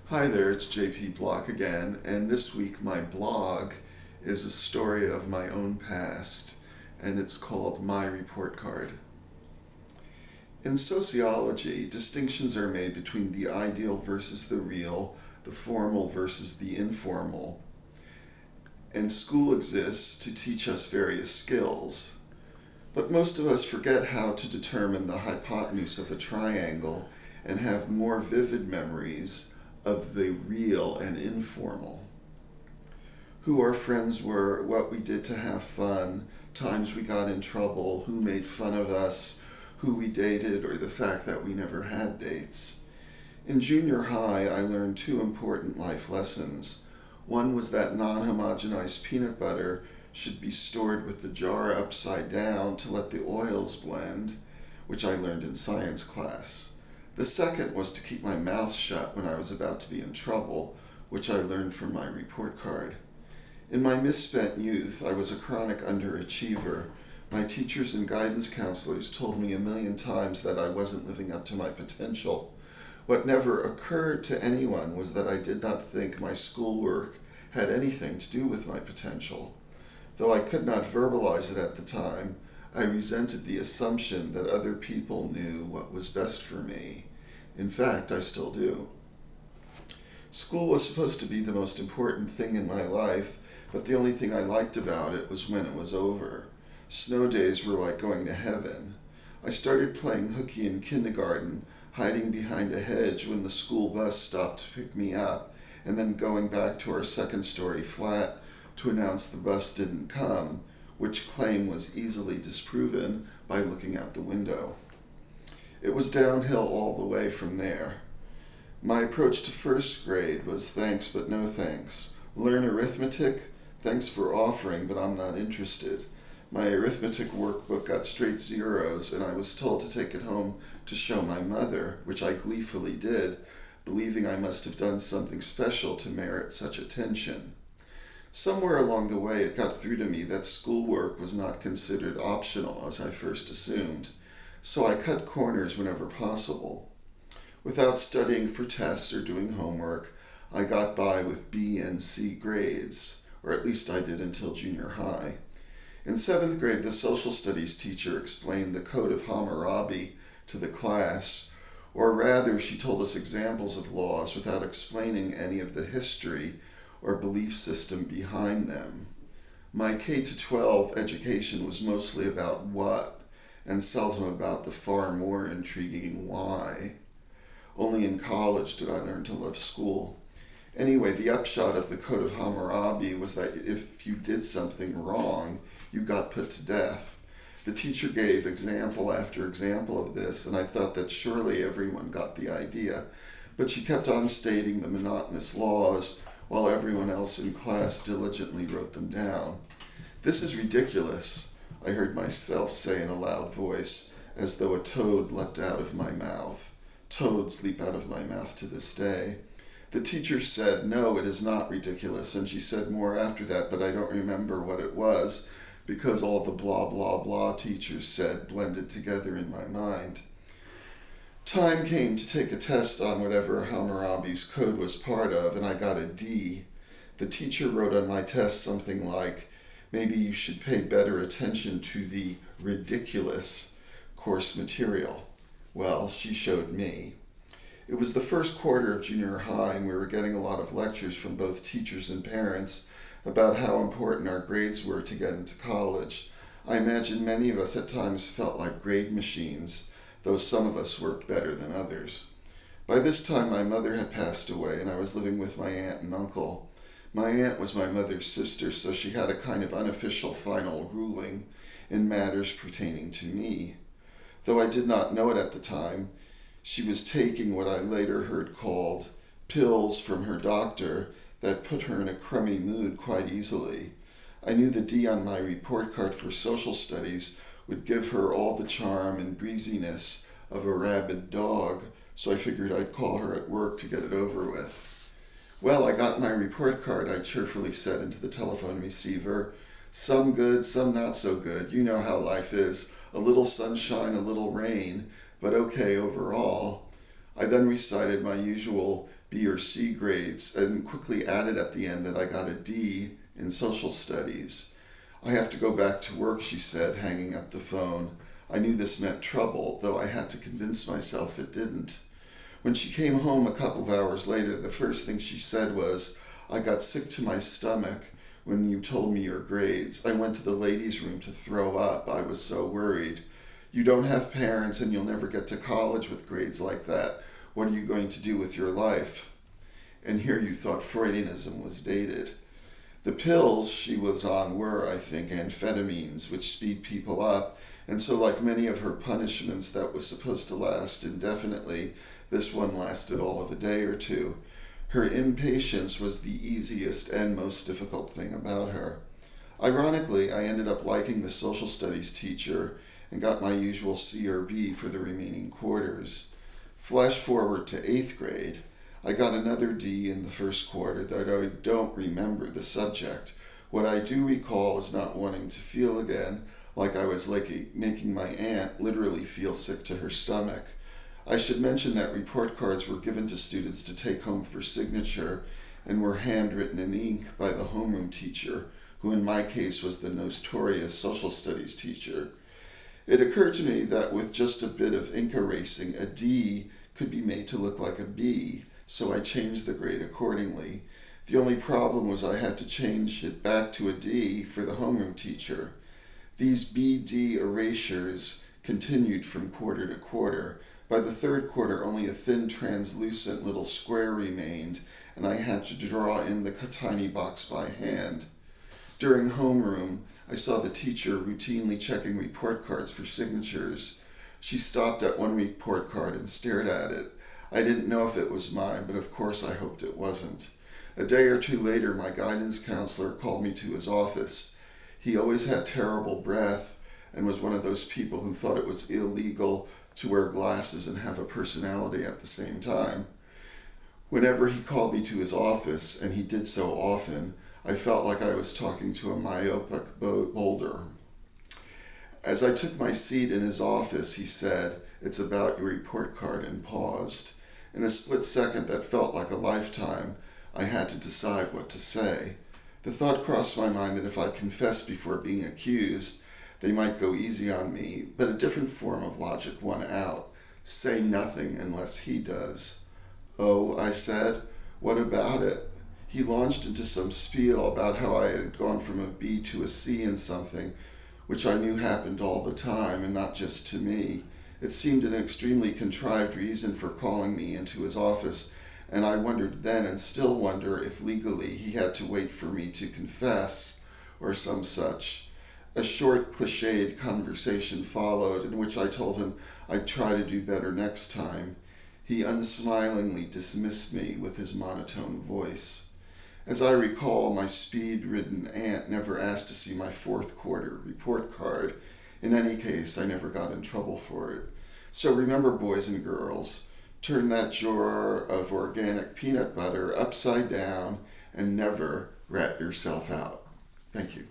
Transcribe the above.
Hi there, it's JP Block again, and this week my blog is a story of my own past, and it's called My Report Card. In sociology, distinctions are made between the ideal versus the real, the formal versus the informal, and school exists to teach us various skills. But most of us forget how to determine the hypotenuse of a triangle and have more vivid memories of the real and informal. Who our friends were, what we did to have fun, times we got in trouble, who made fun of us, who we dated, or the fact that we never had dates. In junior high, I learned two important life lessons. One was that non-homogenized peanut butter should be stored with the jar upside down to let the oils blend, which I learned in science class. The second was to keep my mouth shut when I was about to be in trouble, which I learned from my report card. In my misspent youth, I was a chronic underachiever. My teachers and guidance counselors told me a million times that I wasn't living up to my potential. What never occurred to anyone was that I did not think my schoolwork had anything to do with my potential. Though I could not verbalize it at the time, I resented the assumption that other people knew what was best for me. In fact, I still do. School was supposed to be the most important thing in my life, but the only thing I liked about it was when it was over. Snow days were like going to heaven. I started playing hooky in kindergarten, hiding behind a hedge when the school bus stopped to pick me up, and then going back to our second-story flat to announce the bus didn't come, which claim was easily disproven by looking out the window. It was downhill all the way from there. My approach to first grade was thanks but no thanks. Learn arithmetic? Thanks for offering, but I'm not interested. My arithmetic workbook got straight zeros, and I was told to take it home to show my mother, which I gleefully did, believing I must have done something special to merit such attention. Somewhere along the way, it got through to me that schoolwork was not considered optional, as I first assumed, so I cut corners whenever possible. Without studying for tests or doing homework, I got by with B and C grades, or at least I did until junior high. In 7th grade, the social studies teacher explained the Code of Hammurabi to the class, or rather, she told us examples of laws without explaining any of the history or belief system behind them. My K-12 education was mostly about what, and seldom about the far more intriguing why. Only in college did I learn to love school. Anyway, the upshot of the Code of Hammurabi was that if you did something wrong, you got put to death. The teacher gave example after example of this, and I thought that surely everyone got the idea. But she kept on stating the monotonous laws, while everyone else in class diligently wrote them down. "This is ridiculous," I heard myself say in a loud voice, as though a toad leapt out of my mouth. Toads leap out of my mouth to this day. The teacher said, "No, it is not ridiculous," and she said more after that, but I don't remember what it was, because all the blah blah blah teachers said blended together in my mind. Time came to take a test on whatever Hammurabi's code was part of, and I got a D. The teacher wrote on my test something like, "Maybe you should pay better attention to the ridiculous course material." Well, she showed me. It was the first quarter of junior high, and we were getting a lot of lectures from both teachers and parents about how important our grades were to get into college. I imagine many of us at times felt like grade machines, though some of us worked better than others. By this time, my mother had passed away, and I was living with my aunt and uncle. My aunt was my mother's sister, so she had a kind of unofficial final ruling in matters pertaining to me. Though I did not know it at the time, she was taking what I later heard called pills from her doctor that put her in a crummy mood quite easily. I knew the D on my report card for social studies would give her all the charm and breeziness of a rabid dog, so I figured I'd call her at work to get it over with. "Well, I got my report card," I cheerfully said into the telephone receiver. "Some good, some not so good. You know how life is. A little sunshine, a little rain, but okay overall." I then recited my usual B or C grades, and quickly added at the end that I got a D in social studies. "I have to go back to work," she said, hanging up the phone. I knew this meant trouble, though I had to convince myself it didn't. When she came home a couple of hours later, the first thing she said was, "I got sick to my stomach when you told me your grades. I went to the ladies' room to throw up. I was so worried. You don't have parents and you'll never get to college with grades like that. What are you going to do with your life?" And here you thought Freudianism was dated. The pills she was on were, I think, amphetamines, which speed people up, and so like many of her punishments that was supposed to last indefinitely, this one lasted all of a day or two. Her impatience was the easiest and most difficult thing about her. Ironically, I ended up liking the social studies teacher and got my usual C or B for the remaining quarters. Flash forward to 8th grade. I got another D in the first quarter, though I don't remember the subject. What I do recall is not wanting to feel again, like I was making my aunt literally feel sick to her stomach. I should mention that report cards were given to students to take home for signature and were handwritten in ink by the homeroom teacher, who in my case was the notorious social studies teacher. It occurred to me that with just a bit of ink erasing, a D could be made to look like a B, so I changed the grade accordingly. The only problem was I had to change it back to a D for the homeroom teacher. These BD erasures continued from quarter to quarter. By the third quarter, only a thin, translucent little square remained, and I had to draw in the tiny box by hand. During homeroom, I saw the teacher routinely checking report cards for signatures. She stopped at one report card and stared at it. I didn't know if it was mine, but of course I hoped it wasn't. A day or two later, my guidance counselor called me to his office. He always had terrible breath and was one of those people who thought it was illegal to wear glasses and have a personality at the same time. Whenever he called me to his office, and he did so often, I felt like I was talking to a myopic boulder. As I took my seat in his office, he said, "It's about your report card," and paused. In a split second that felt like a lifetime, I had to decide what to say. The thought crossed my mind that if I confessed before being accused, they might go easy on me, but a different form of logic won out. Say nothing unless he does. "Oh," I said, "what about it?" He launched into some spiel about how I had gone from a B to a C in something, which I knew happened all the time and not just to me. It seemed an extremely contrived reason for calling me into his office, and I wondered then and still wonder if legally he had to wait for me to confess or some such. A short, cliched conversation followed in which I told him I'd try to do better next time. He unsmilingly dismissed me with his monotone voice. As I recall, my speed-ridden aunt never asked to see my fourth quarter report card. In any case, I never got in trouble for it. So remember, boys and girls, turn that jar of organic peanut butter upside down and never rat yourself out. Thank you.